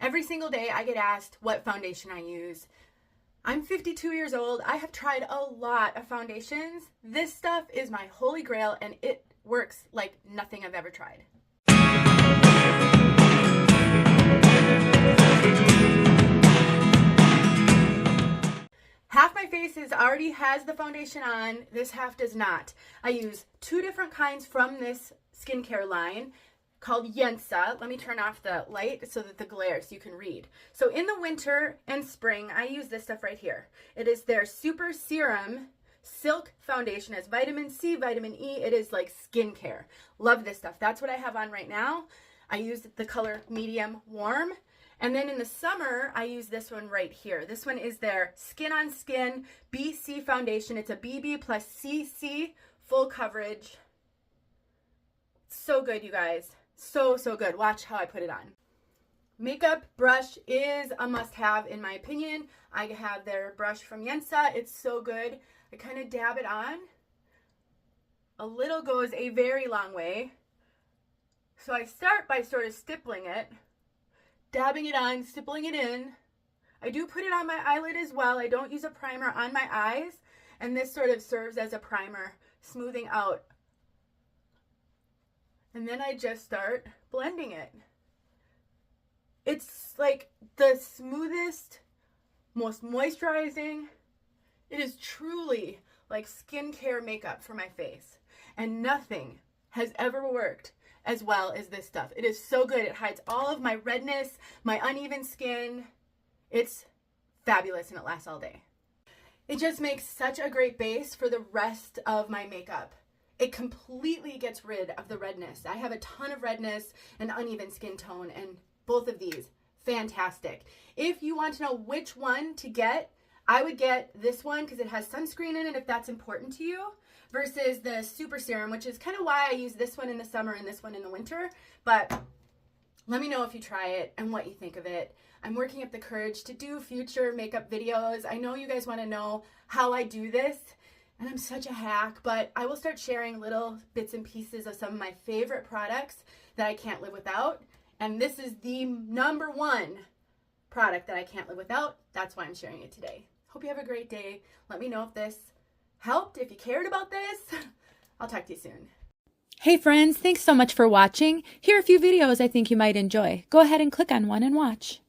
Every single day I get asked what foundation I use. I'm 52 years old. I have tried a lot of foundations. This stuff is my holy grail and it works like nothing I've ever tried. Half my face already has the foundation on. This half does not. I use two different kinds from this skincare line called Yensa. Let me turn off the light so that the glare so you can read. So in the winter and spring, I use this stuff right here. It is their Super Serum Silk Foundation. It has vitamin C, vitamin E. It is like skincare. Love this stuff. That's what I have on right now. I use the color medium warm. And then in the summer, I use this one right here. This one is their Skin on Skin BC Foundation. It's a BB plus CC full coverage. So good, you guys. So good. Watch how I put it on. Makeup brush is a must-have in my opinion. I have their brush from Yensa. It's so good. I kind of dab it on. A little goes a very long way. So I start by sort of stippling it, dabbing it on, stippling it in. I do put it on my eyelid as well. I don't use a primer on my eyes, and this sort of serves as a primer, smoothing out. And then I just start blending it. It's like the smoothest, most moisturizing. It is truly like skincare makeup for my face. And nothing has ever worked as well as this stuff. It is so good. It hides all of my redness, my uneven skin. It's fabulous and it lasts all day. It just makes such a great base for the rest of my makeup. It completely gets rid of the redness. I have a ton of redness and uneven skin tone, and both of these, fantastic. If you want to know which one to get, I would get this one because it has sunscreen in it if that's important to you, versus the Super Serum, which is kind of why I use this one in the summer and this one in the winter. But let me know if you try it and what you think of it. I'm working up the courage to do future makeup videos. I know you guys want to know how I do this, and I'm such a hack, but I will start sharing little bits and pieces of some of my favorite products that I can't live without. And this is the #1 product that I can't live without. That's why I'm sharing it today. Hope you have a great day. Let me know if this helped, if you cared about this. I'll talk to you soon. Hey friends, thanks so much for watching. Here are a few videos I think you might enjoy. Go ahead and click on one and watch.